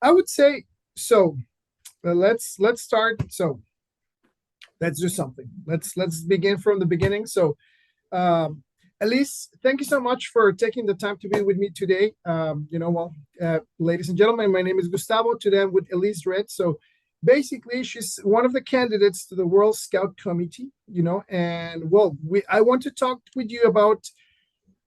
I would say so. Let's start. So let's do something. Let's begin from the beginning. So, um, Elise, thank you so much for taking the time to be with me today. Ladies and gentlemen, my name is Gustavo. Today I'm with Elise Red. So basically, she's one of the candidates to the World Scout Committee. And well, we I want to talk with you about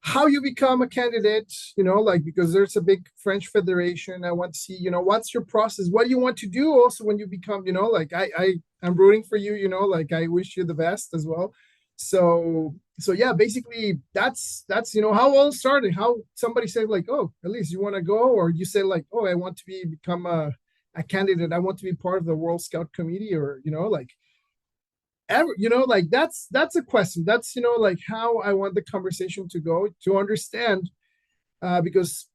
how you become a candidate, like because there's a big French federation. I want to see, what's your process? What do you want to do also when you become, like I'm rooting for you, like I wish you the best as well. So yeah, basically that's how all started, how somebody said like, oh, at least you want to go, or you say like, oh, I want to become a candidate, I want to be part of the World Scout Committee, or like ever, like that's a question. That's like how I want the conversation to go, to understand, because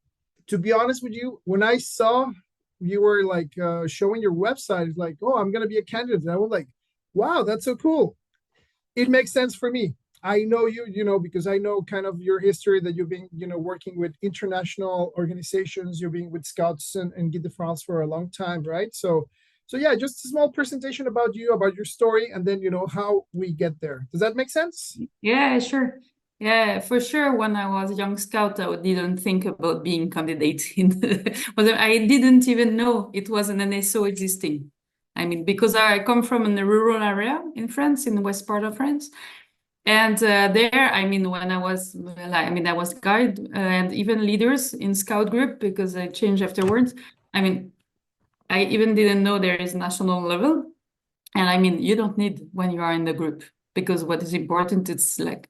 to be honest with you, when I saw you were like showing your website, it's like, oh, I'm gonna be a candidate, and I was like, wow, that's so cool. It makes sense for me. I know you, because I know kind of your history, that you've been, working with international organizations. You've been with Scouts and Guide de France for a long time, right? So yeah, just a small presentation about you, about your story, and then how we get there. Does that make sense? Yeah, sure. Yeah, for sure. When I was a young scout, I didn't think about being candidate in well, I didn't even know it was an NSO existing. I mean, because I come from a rural area in France, in the west part of France. And there, I mean, when I was, well, I mean, I was guide and even leaders in scout group because I changed afterwards. I mean, I even didn't know there is national level. And I mean, you don't need when you are in the group because what is important is like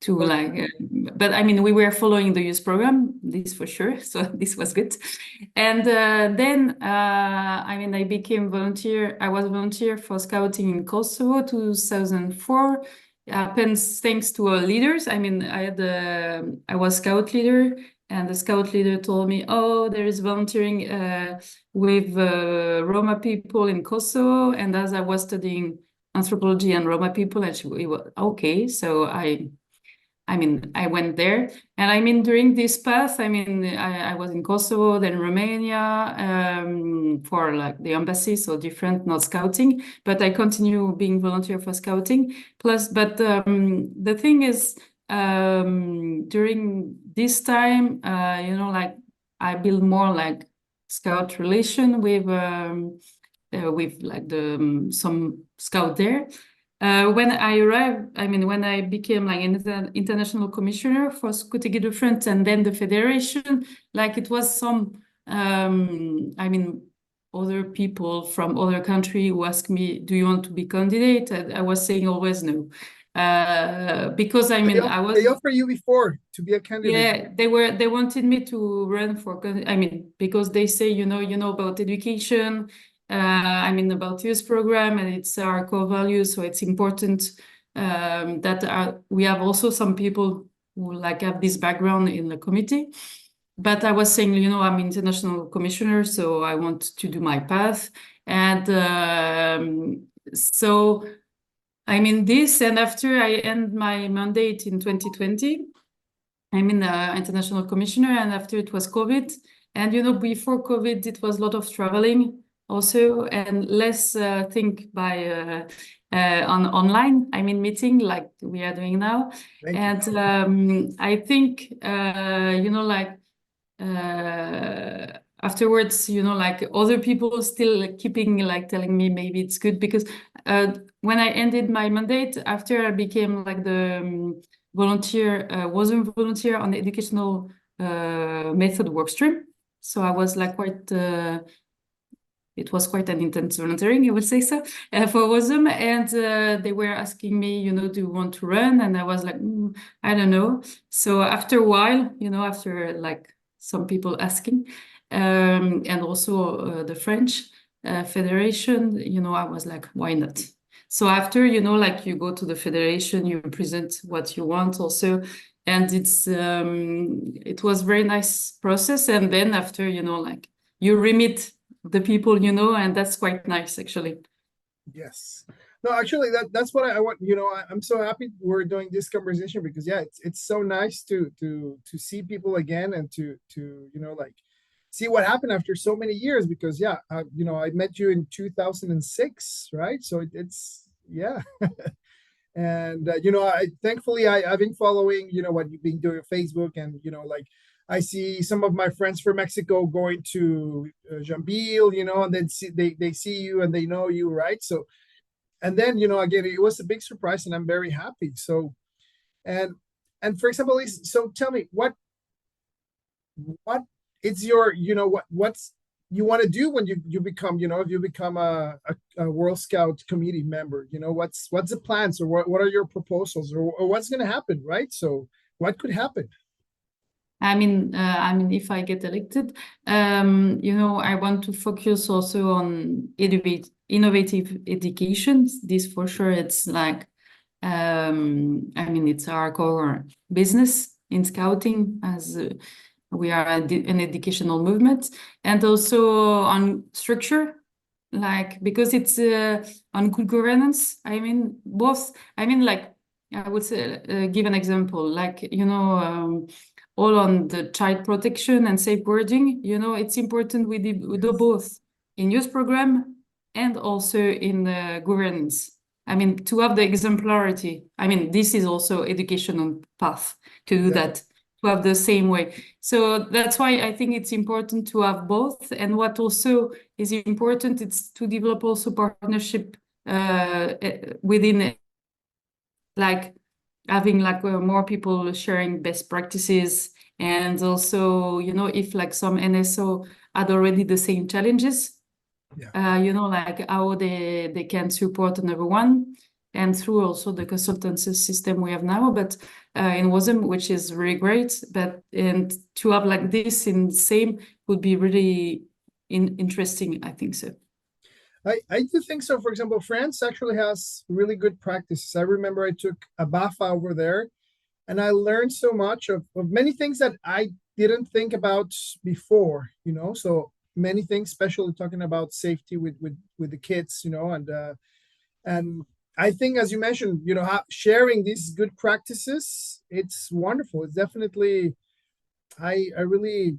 to Oh, like but I mean we were following the youth program, this for sure, so this was good. And then I mean I was volunteer for scouting in Kosovo 2004. Happens thanks to our leaders. I mean I was scout leader, and the scout leader told me, oh, there is volunteering with Roma people in Kosovo. And as I was studying anthropology and Roma people, and it was okay, so I mean, I went there, and I mean, during this path, I mean, I was in Kosovo, then Romania, for like the embassy, so different, not scouting, but I continue being volunteer for scouting. Plus, but the thing is, during this time, like I build more like scout relation with like the some scout there. When I arrived, I mean, when I became like an international commissioner for Scouting de France and then the federation, like it was some, I mean, other people from other country who asked me, "Do you want to be candidate?" And I was saying always no, because I they mean, offer, I they was offer you before to be a candidate. yeah, they wanted me to run for I mean, because they say, you know about education, I mean about youth program, and it's our core values, so it's important that we have also some people who like have this background in the committee. But I was saying, I'm international commissioner, so I want to do my path. And so I mean this, and after I end my mandate in 2020, I'm in the international commissioner, and after it was COVID. And before COVID, it was a lot of traveling also, and less think by on online. I mean, meeting like we are doing now. Thank you. And I think like afterwards, like other people still keeping like telling me maybe it's good because when I ended my mandate, after I became like the wasn't volunteer on the educational method work stream. So I was like quite it was quite an intense volunteering, I would say so, for WASM. And they were asking me, do you want to run? And I was like, I don't know. So after a while, after like some people asking, and also the French Federation, I was like, why not? So after, like you go to the federation, you present what you want also. And it was very nice process. And then after, like you remit the people, and that's quite nice actually. Yes. No, actually, that's what I want. I'm so happy we're doing this conversation, because yeah, it's so nice to see people again, and to like see what happened after so many years, because yeah, I met you in 2006, right? So it's yeah. And I thankfully I've been following what you've been doing on Facebook, and like I see some of my friends from Mexico going to Jambil, and then they see you and they know you, right? So, and then again, it was a big surprise, and I'm very happy. So, and for example, so tell me what it's your what's you want to do when you become if you become a World Scout committee member. What's the plans, or what are your proposals, or what's going to happen, right? So what could happen? If I get elected, I want to focus also on innovative education. This for sure. It's like, it's our core business in scouting, as we are an educational movement, and also on structure, like because it's on good governance. Both. Like I would say, give an example, like all on the child protection and safeguarding. It's important we do both in youth program and also in the governance. To have the exemplarity. This is also educational path to do that, to have the same way. So that's why I think it's important to have both. And what also is important, it's to develop also partnership within, like having like more people sharing best practices, and also if like some NSO had already the same challenges, like how they can support another one, and through also the consultancy system we have now, but in WASM, which is really great. And to have like this in the same would be really interesting, I think so. I do think so. For example, France actually has really good practices. I remember I took a BAFA over there, and I learned so much of many things that I didn't think about before, so many things, especially talking about safety with the kids, and I think, as you mentioned, sharing these good practices, it's wonderful. It's definitely, I really,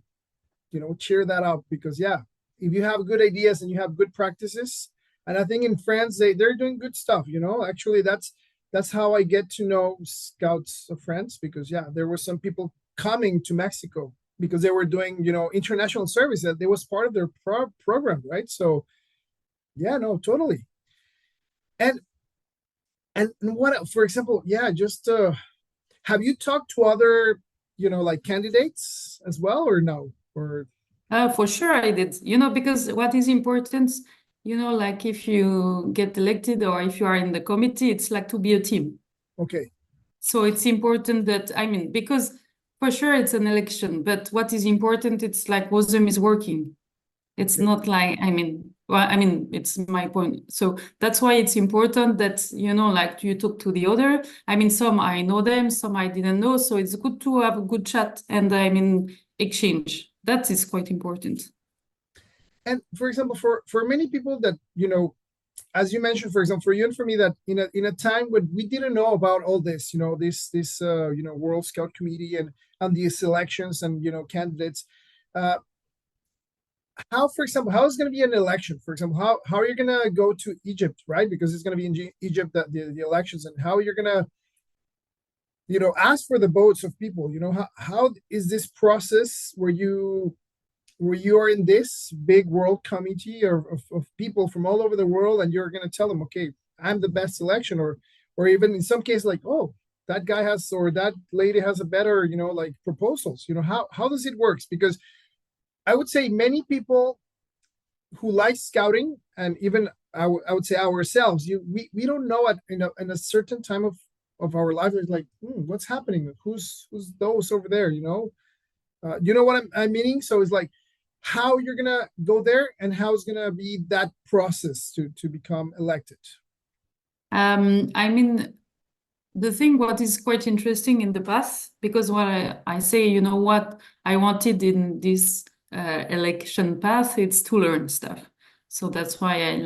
cheer that up, because yeah, if you have good ideas and you have good practices, and I think in France they're doing good stuff. Actually, that's how I get to know Scouts of France, because yeah, there were some people coming to Mexico because they were doing international service, that it was part of their program, right? So yeah, no, totally. And what, for example, yeah, just have you talked to other like candidates as well, or no? Or For sure I did, because what is important, like if you get elected or if you are in the committee, it's like to be a team. okay. So it's important that, because for sure it's an election, but what is important, it's like WASM is working. It's Okay. not like, it's my point. So that's why it's important that, like you talk to the other. Some I know them, some I didn't know. So it's good to have a good chat and, exchange. That is quite important. And for example, for many people that as you mentioned, for example, for you and for me, that in a time when we didn't know about all this, this World Scout Committee and these elections and candidates, uh, how, for example, how is going to be an election? For example, how are you going to go to Egypt, right? Because it's going to be in Egypt, that the elections, and how you're going to ask for the votes of people. How is this process where you are in this big world committee of people from all over the world, and you're going to tell them, okay, I'm the best selection, or even in some cases, like, oh, that guy has, or that lady has a better, like proposals. How does it works? Because I would say many people who like scouting, and even I would say ourselves, we don't know at in a certain time of our life, it's like, what's happening? Who's those over there? You know what I'm meaning? So it's like, how you're gonna go there, and how it's gonna be that process to become elected. The thing what is quite interesting in the past, because what I say, what I wanted in this election path, it's to learn stuff. So that's why I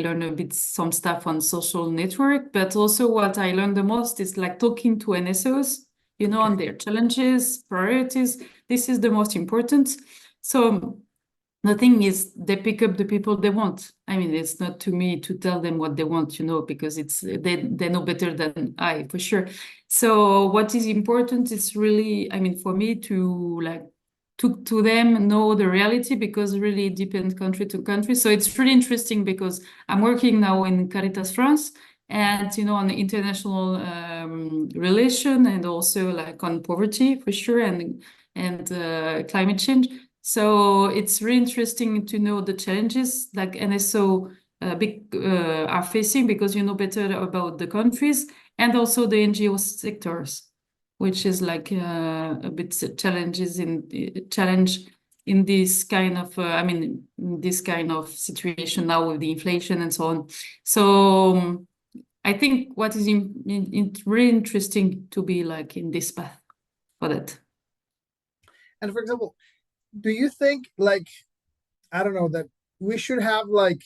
learn a bit some stuff on social network, but also what I learned the most is like talking to NSOs, you know, on their challenges, priorities. This is the most important. So the thing is, they pick up the people they want. I mean, it's not to me to tell them what they want, you know, because it's they know better than I, for sure. So what is important is really, I mean, for me to like to them know the reality, because really it depends country to country. So it's really interesting because I'm working now in Caritas France, and you know, on the international relation, and also like on poverty for sure, and climate change. So it's really interesting to know the challenges like NSO are facing, because you know better about the countries and also the NGO sectors, which is like a bit challenge in this kind of I mean, this kind of situation now with the inflation and so on. So I think what is really interesting to be like in this path for that. And for example, do you think like, I don't know, that we should have like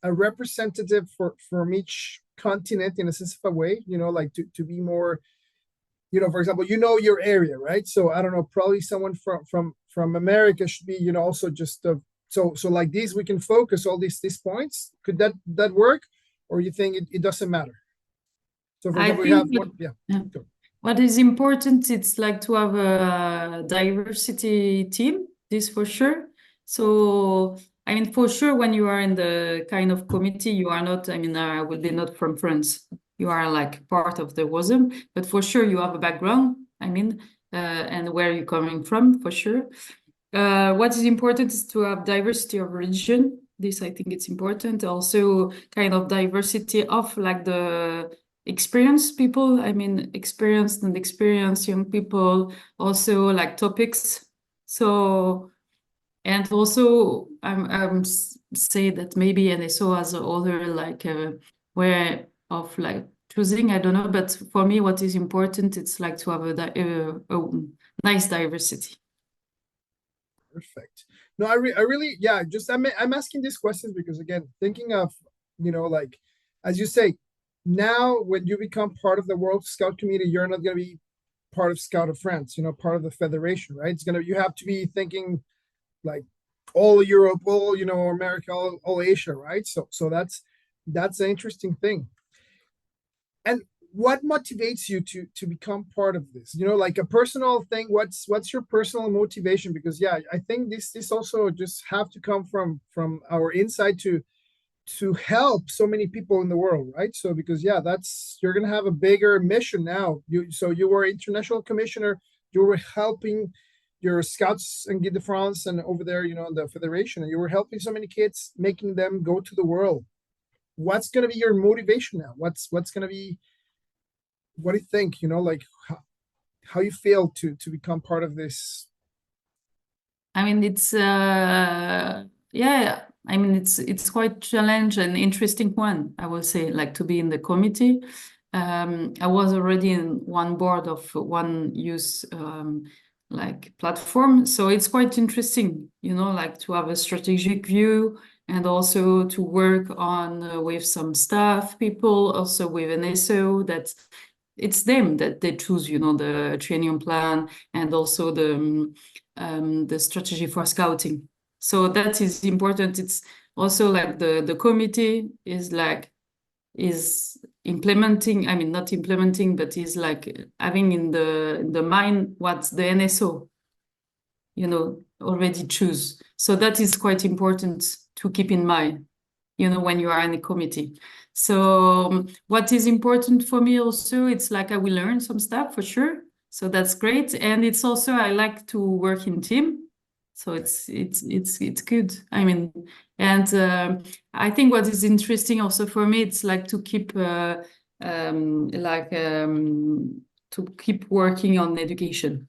a representative from each continent in a sense of a way, you know, like to be more, you know, for example, you know, your area, right? So I don't know, probably someone from America should be, you know, also just so like these we can focus all these points. Could that work, or you think it doesn't matter? So for I example, we think have one, yeah. Go. what is important, it's like to have a diversity team, this for sure. So, I mean, for sure, when you are in the kind of committee, you are not, I mean, I will be not from France. You are like part of the WASM, but for sure you have a background, I mean, and where you're coming from, for sure. What is important is to have diversity of religion. This, I think it's important. Also, kind of diversity of like the experienced people. I mean, experienced and experienced young people. Also, like topics. So, and also, I'm say that maybe NSO has other like way of like choosing. I don't know, but for me, what is important, it's like to have a nice diversity. Perfect. No, I really, yeah, just I'm asking these questions because again, thinking of, you know, like as you say, now when you become part of the World Scout community, you're not going to be part of Scout of France, you know, part of the federation, right? It's gonna, you have to be thinking like all Europe, all, you know, America, all Asia, right? So that's an interesting thing. And what motivates you to become part of this, you know, like a personal thing? What's your personal motivation? Because yeah, I think this also just have to come from our inside to help so many people in the world, right? So because yeah, that's, you're gonna have a bigger mission now. You were international commissioner, you were helping your scouts and Guide de France and over there, you know, in the federation, and you were helping so many kids, making them go to the world. What's gonna be your motivation now? What's gonna be, what do you think, you know, like how you feel to become part of this? I mean, it's yeah. I mean, it's quite challenge and interesting one, I will say, like to be in the committee. I was already in one board of one youth like platform, so it's quite interesting, you know, like to have a strategic view and also to work on with some staff people, also with an SO that it's them that they choose, you know, the training plan and also the strategy for scouting. So that is important. It's also like the committee is like is implementing, I mean not implementing, but is like having in the mind what the NSO, you know, already choose. So that is quite important to keep in mind, you know, when you are in a committee. So what is important for me also, it's like I will learn some stuff for sure. So that's great. And it's also, I like to work in team. So it's good. I mean, and I think what is interesting also for me, it's like to keep to keep working on education,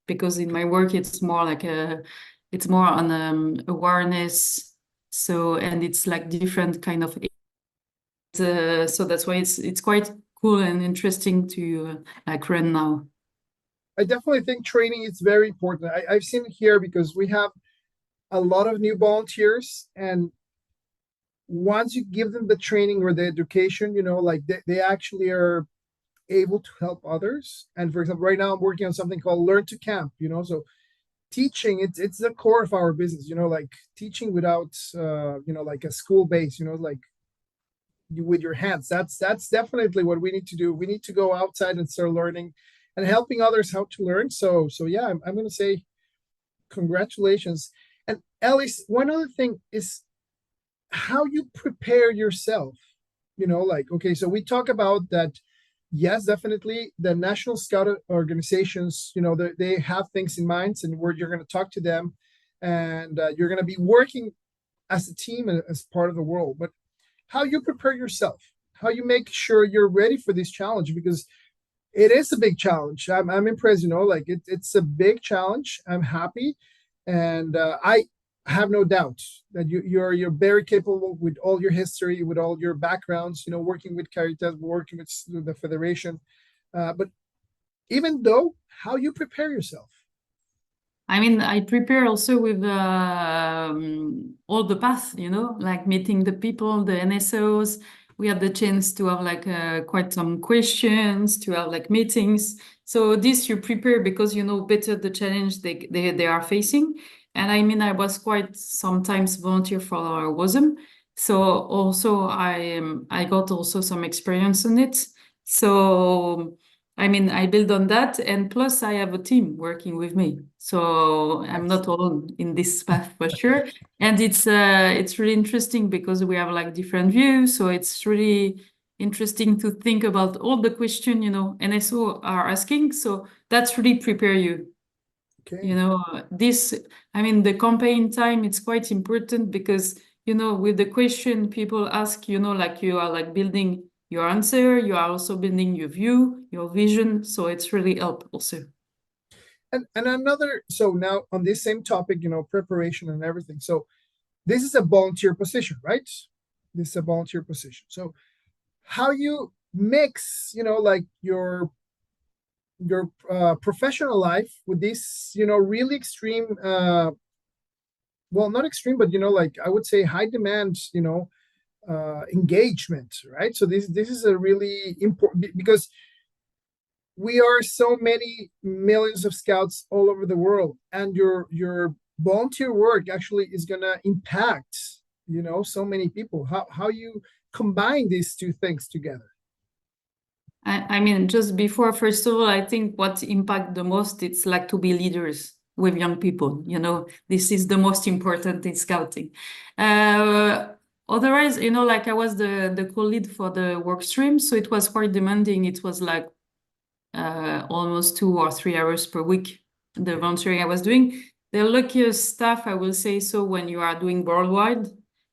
because in my work it's more like it's more on awareness. So, and it's like different kind of so that's why it's quite cool and interesting to like run now. I definitely think training is very important. I've seen it here because we have a lot of new volunteers, and once you give them the training or the education, you know, like they actually are able to help others. And for example, right now I'm working on something called Learn to Camp, so teaching, it's the core of our business, like teaching without like a school base, like with your hands. That's definitely what we need to do. We need to go outside and start learning and helping others how to learn. So yeah, I'm going to say congratulations. And Elise, one other thing is how you prepare yourself. Like, okay, so we talk about that. Yes, definitely the National Scout organizations, they have things in mind, and where you're going to talk to them, and you're going to be working as a team and as part of the world. But how you prepare yourself, how you make sure you're ready for this challenge, because it is a big challenge. I'm impressed, like it's a big challenge. I'm happy, and I have no doubt that you're very capable with all your history, with all your backgrounds. Working with Caritas, working with the federation. But even though, how you prepare yourself? I mean, I prepare also with all the paths, like meeting the people, the NSOs. We had the chance to have like quite some questions, to have like meetings. So this you prepare because you know better the challenge they are facing. And I mean, I was quite sometimes volunteer for WSM. So also I got also some experience on it. So I mean, I build on that, and plus I have a team working with me, so I'm not Excellent. alone in this path for sure. And it's really interesting because we have like different views, so it's really interesting to think about all the question NSO are asking. So that's really prepare you. Okay. This, I mean, the campaign time, it's quite important because, with the question people ask, like you are like building your answer, you are also building your view, your vision. So it's really help also. And another, so now on this same topic, preparation and everything. So this is a volunteer position, right? This is a volunteer position. So how you mix, like your professional life with this, really extreme, well, not extreme, but like I would say high demand, engagement, right? So this is a really important, because we are so many millions of scouts all over the world, and your volunteer work actually is gonna impact, so many people. How you combine these two things together? I mean, just before, first of all, I think what impact the most, it's like to be leaders with young people. This is the most important in scouting. Otherwise, like I was the co-lead for the work stream, so it was quite demanding. It was like almost 2 or 3 hours per week, the volunteering I was doing. The luckiest stuff, I will say so, when you are doing worldwide,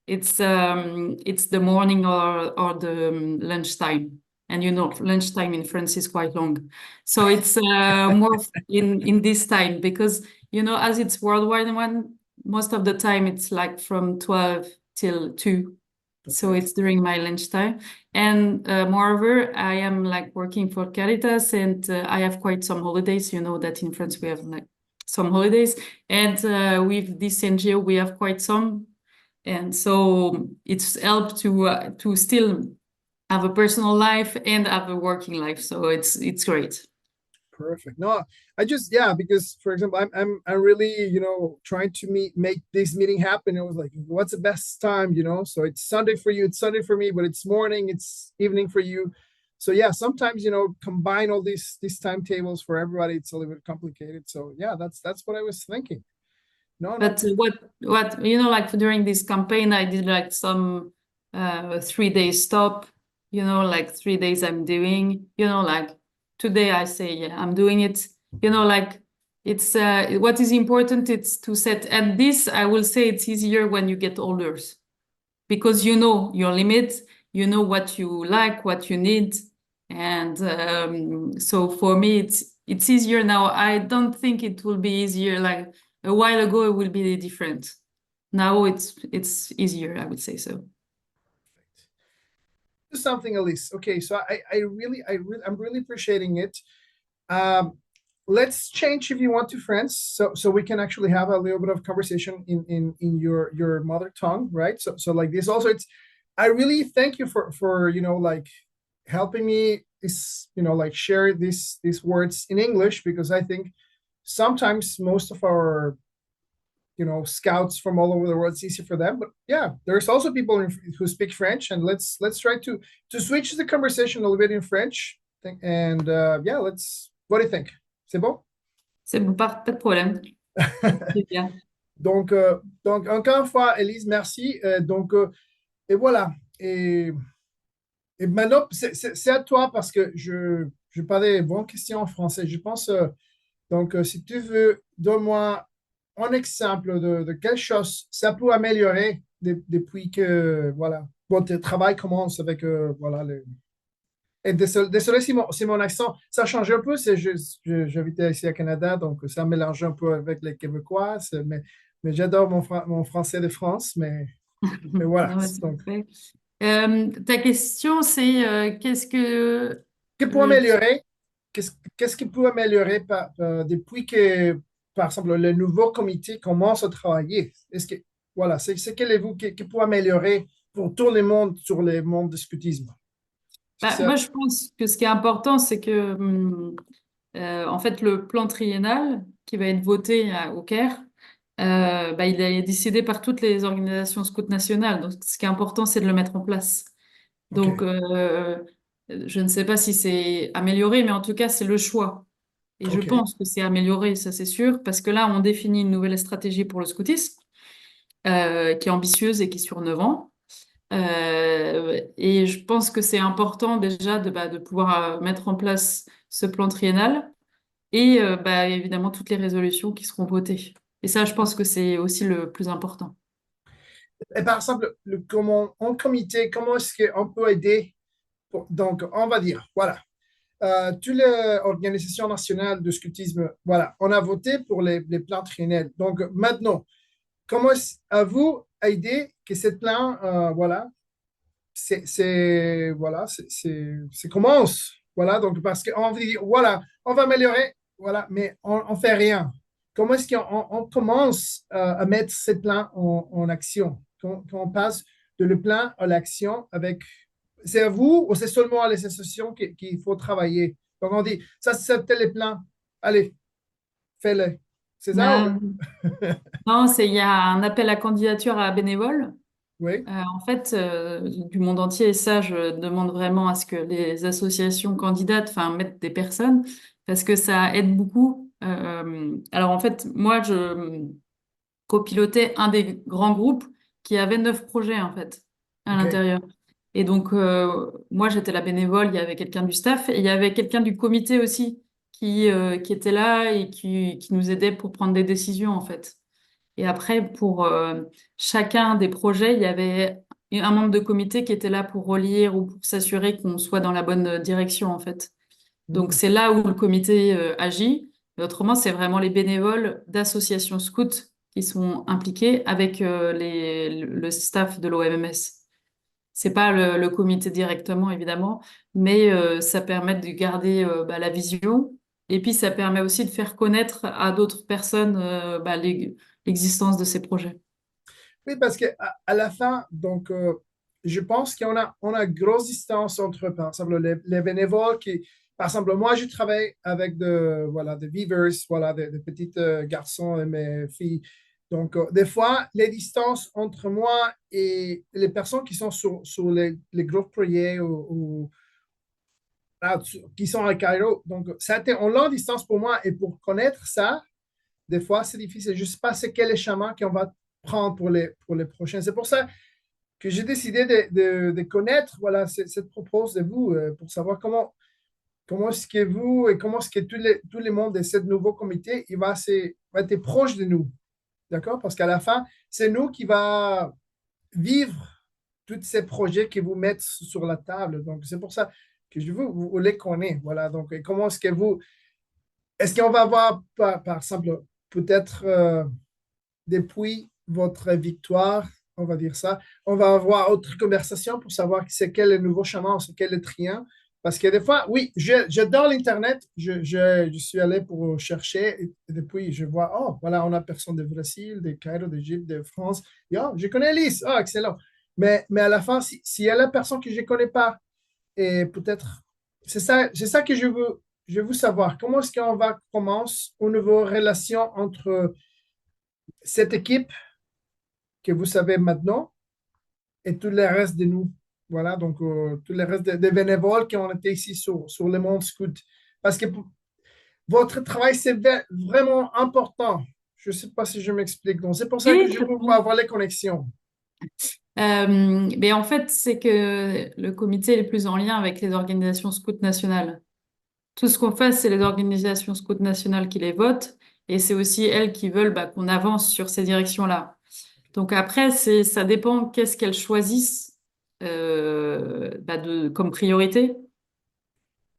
it's the morning or the lunchtime. And lunchtime in France is quite long. So it's more in this time because, as it's worldwide one, most of the time it's like from 12 till 2. So Okay. it's during my lunchtime. And moreover, I am like working for Caritas, and I have quite some holidays. You know that in France we have like some holidays. And with this NGO, we have quite some. And so it's helped to still have a personal life and have a working life. So it's great. Perfect. No, I just, yeah, because for example, I'm really, trying to make this meeting happen. I was like, what's the best time, So it's Sunday for you, it's Sunday for me, but it's morning, it's evening for you. So yeah, sometimes, combine all these timetables for everybody, it's a little bit complicated. So yeah, that's what I was thinking. No, no. But what like during this campaign, I did like some 3 day stop. Like 3 days I'm doing. Like today I say yeah I'm doing it. Like it's what is important. It's to set, and this I will say it's easier when you get older because you know your limits. You know what you like, what you need, and so for me it's easier now. I don't think it will be easier like a while ago. It will be different. Now it's easier, I would say so. Do something, Elise. Okay, so I'm really appreciating it. Um, let's change, if you want, to French, so we can actually have a little bit of conversation in your mother tongue, right? So like this also, it's, I really thank you for like helping me is, like share these words in English, because I think sometimes most of our scouts from all over the world, it's easy for them. But yeah, there's also people who speak French, and let's try to switch the conversation a little bit in French. And yeah, what do you think? C'est bon? C'est bon, pas de problème. C'est bien. Donc encore une fois, Elise, merci. Et voilà. Et maintenant, c'est à toi, parce que je parlais bonne question en français. Je pense, si tu veux, donne-moi un exemple de quelque chose ça peut améliorer depuis que, voilà, votre travail commence avec, voilà, et désolé si mon accent, ça change un peu, c'est juste, j'habite ici au Canada, donc ça mélange un peu avec les Québécois, mais j'adore mon français de France, mais voilà. Non, mais c'est Donc, parfait. Ta question, c'est qu'est-ce que que pour le... améliorer, qu'est-ce qui peut améliorer depuis que, par exemple, le nouveau comité commence à travailler? Est-ce que, voilà, c'est quel est vous qui peut améliorer pour tout le monde sur le monde du scoutisme? C'est Bah, ça? moi, je pense que ce qui est important, c'est que en fait, le plan triennal qui va être voté au Caire, bah, il est décidé par toutes les organisations scouts nationales. Donc, ce qui est important, c'est de le mettre en place. OK. Donc, je ne sais pas si c'est amélioré, mais en tout cas, c'est le choix. Et je OK. pense que c'est amélioré, ça c'est sûr, parce que là, on définit une nouvelle stratégie pour le scoutisme, qui est ambitieuse et qui est sur 9 ans. Et je pense que c'est important déjà de pouvoir mettre en place ce plan triennal et bah, évidemment toutes les résolutions qui seront votées. Et ça, je pense que c'est aussi le plus important. Et par exemple, comment, en comité, comment est-ce qu'on peut aider? Donc, on va dire, voilà, toutes les organisations nationales de scoutisme, voilà, on a voté pour les plans triennales. Donc, maintenant, comment est-ce à vous aider que ce plan, voilà, voilà, c'est commence. Voilà, donc parce qu'on dit, voilà, on va améliorer, voilà, mais on fait rien. Comment est-ce qu'on commence à mettre ce plan en action? Quand on passe de le plan à l'action avec, c'est à vous ou c'est seulement à les associations qu'il faut travailler? Donc on dit, ça c'est tel les plans, allez, fais-le. C'est ça? Non, il y a un appel à candidature à bénévoles. Oui, En fait, du monde entier, et ça, je demande vraiment à ce que les associations candidates, enfin, mettent des personnes, parce que ça aide beaucoup. Alors, en fait, moi, je copilotais un des grands groupes qui avait 9 projets, en fait, à OK. l'intérieur. Et donc, moi, j'étais la bénévole, il y avait quelqu'un du staff, et il y avait quelqu'un du comité aussi qui était là et qui nous aidait pour prendre des décisions, en fait. Et après, pour chacun des projets, il y avait un membre de comité qui était là pour relire ou pour s'assurer qu'on soit dans la bonne direction, en fait. Donc, Hmm. c'est là où le comité agit. Mais autrement, c'est vraiment les bénévoles d'associations scouts qui sont impliqués avec le staff de l'OMMS. C'est pas le comité directement, évidemment, mais ça permet de garder bah, la vision. Et puis, ça permet aussi de faire connaître à d'autres personnes bah, l'existence de ces projets. Oui, parce à la fin, donc, je pense qu'on a grosse distance entre, par exemple, les bénévoles qui, par exemple, moi, je travaille avec voilà, des beavers, voilà, des petits garçons et mes filles. Donc, des fois, les distances entre moi et les personnes qui sont sur les gros projets ou qui sont à Cairo, donc, ça a été en longue distance pour moi. Et pour connaître ça, des fois, c'est difficile. Je ne sais pas c'est quel est le chemin qu'on va prendre pour les prochains. C'est pour ça que j'ai décidé de connaître voilà, cette propose de vous pour savoir comment est-ce que vous et comment est-ce que tous les membres de ce nouveau comité va être proche de nous. D'accord? Parce qu'à la fin, c'est nous qui va vivre tous ces projets que vous mettez sur la table. Donc, c'est pour ça que je veux vous les connaître. Voilà. Donc, et comment est-ce qu'on va avoir, par exemple, peut-être depuis votre victoire, on va dire ça, on va avoir autre conversation pour savoir c'est quel est le nouveau chemin, c'est quel est le triant. Parce que des fois, oui, j'adore l'Internet. Je suis allé pour chercher et depuis, je vois, oh, voilà, on a personne de Brésil, de Cairo, d'Égypte, de France. Et, oh, je connais Elise. Oh, excellent. Mais à la fin, s'il y a la personne que je ne connais pas, et peut-être c'est ça que je veux savoir. Comment est-ce qu'on va commencer au niveau relation entre cette équipe que vous savez maintenant et tout le reste de nous? Voilà, donc tout le reste des bénévoles qui ont été ici sur le monde scout. Parce que votre travail, c'est vraiment important. Je ne sais pas si je m'explique. Donc, c'est pour ça que Oui, je très veux bien. avoir les connexions. Mais en fait, c'est que le comité est plus en lien avec les organisations scouts nationales. Tout ce qu'on fait, c'est les organisations scouts nationales qui les votent, et c'est aussi elles qui veulent bah, qu'on avance sur ces directions-là. Donc après, ça dépend qu'est-ce qu'elles choisissent bah, comme priorité,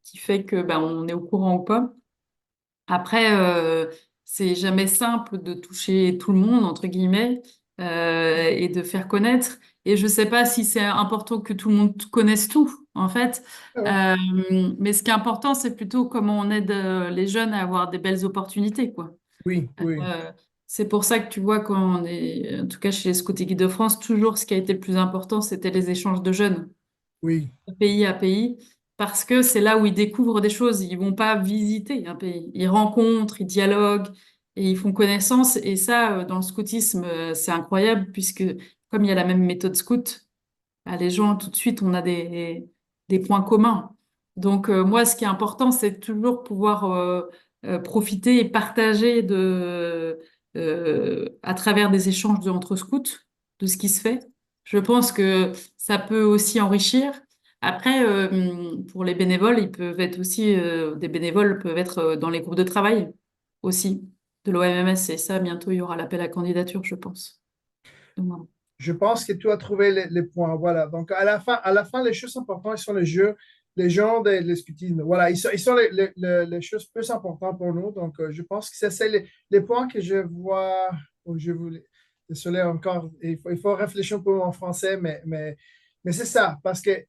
qui fait que bah, on est au courant ou pas. Après, c'est jamais simple de toucher tout le monde, entre guillemets, et de faire connaître. Et je sais pas si c'est important que tout le monde connaisse tout, en fait. Ah, Euh, mais ce qui est important, c'est plutôt comment on aide les jeunes à avoir des belles opportunités, quoi. oui, oui, Euh, c'est pour ça que tu vois, quand on est, en tout cas chez les Scouts et Guides de France, toujours ce qui a été le plus important, c'était les échanges de jeunes oui, pays à pays, parce que c'est là où ils découvrent des choses. Ils vont pas visiter un pays. Ils rencontrent, ils dialoguent et ils font connaissance. Et ça, dans le scoutisme, c'est incroyable, puisque comme il y a la même méthode scout, bah, les gens, tout de suite, on a des points communs. Donc, moi, ce qui est important, c'est toujours pouvoir profiter et partager à travers des échanges entre scouts de ce qui se fait. Je pense que ça peut aussi enrichir. Après, pour les bénévoles, ils peuvent être aussi, des bénévoles peuvent être dans les groupes de travail aussi de l'OMMS. Et ça, bientôt, il y aura l'appel à candidature, je pense. Donc, voilà. je pense que tu as trouvé les points. Voilà. Donc, à la fin, les choses importantes sont les jeux, les gens de l'escutisme. Voilà, ils sont les choses plus importantes pour nous. Donc, je pense que c'est les points que je vois. Je voulais, désolé encore, il faut réfléchir un peu en français, mais c'est ça. Parce que,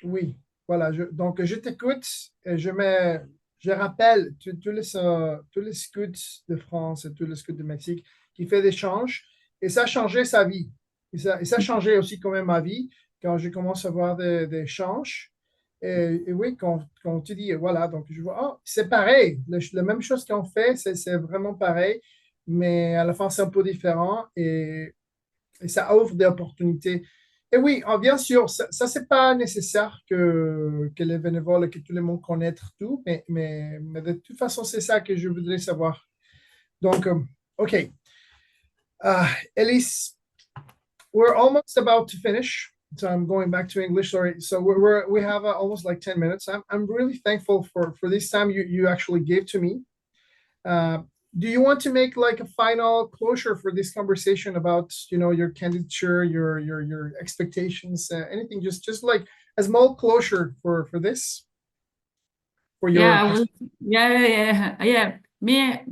oui, voilà. Donc, je t'écoute et je rappelle tous les scouts de France et tous les scouts de Mexique qui fait des changes. Et ça a changé sa vie. Et ça a changé aussi quand même ma vie quand je commence à voir des changes. Et oui, quand tu dis, voilà, donc je vois, oh, c'est pareil, la même chose qu'on fait, c'est vraiment pareil, mais à la fin, c'est un peu différent et ça offre des opportunités. Et oui, bien sûr, ça c'est pas nécessaire que les bénévoles, que tout le monde connaisse tout, mais de toute façon, c'est ça que je voudrais savoir. Donc, OK. Elise, we're almost about to finish. So I'm going back to English. Sorry. So we have almost like 10 minutes. I'm really thankful for this time you actually gave to me. Uh, do you want to make like a final closure for this conversation about your candidature, your expectations, anything? Just like a small closure for this for your. Yeah, well, yeah.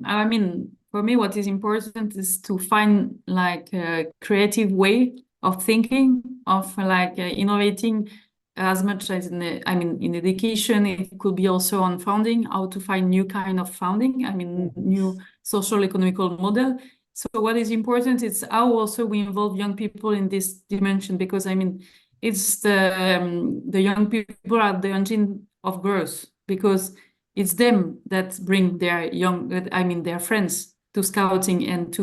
I mean, for me, what is important is to find like a creative way of thinking, of like innovating as much as I mean, in education, it could be also on funding, how to find new kind of funding. I mean, new social economical model. So what is important is how also we involve young people in this dimension, because I mean, it's the young people are the engine of growth, because it's them that bring their I mean, their friends to scouting, and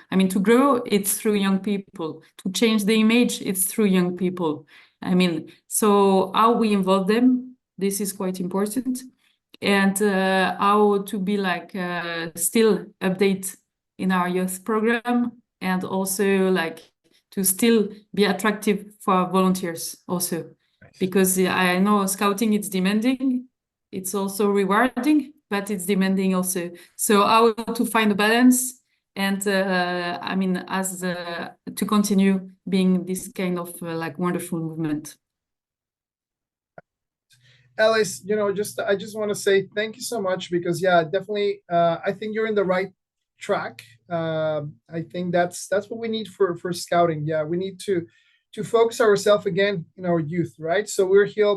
I mean, to grow, it's through young people. To change the image, it's through young people. I mean, so how we involve them, this is quite important. And how to be like still update in our youth program, and also like to still be attractive for volunteers also, because I know scouting, it's demanding, it's also rewarding, but it's demanding also. So how to find a balance, and I mean, as to continue being this kind of like wonderful movement. Ellis, just I just want to say thank you so much because yeah, definitely, I think you're in the right track. I think that's what we need for scouting. Yeah, we need to focus ourselves again in our youth, right? So we're here,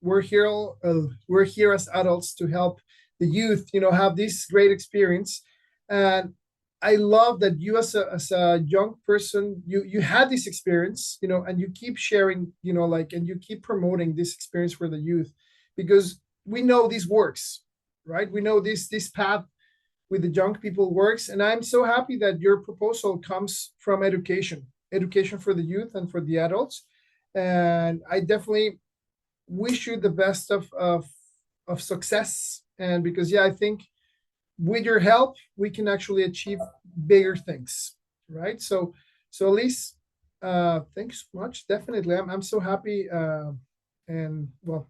we're here as adults to help the youth, have this great experience. And I love that you as a young person, you had this experience, and you keep sharing, like, and you keep promoting this experience for the youth because we know this works, right? We know this path with the young people works, and I'm so happy that your proposal comes from education for the youth and for the adults. And I definitely wish you the best of success. And because I think with your help we can actually achieve bigger things, right? So Elise, thanks so much. Definitely, I'm so happy, and well,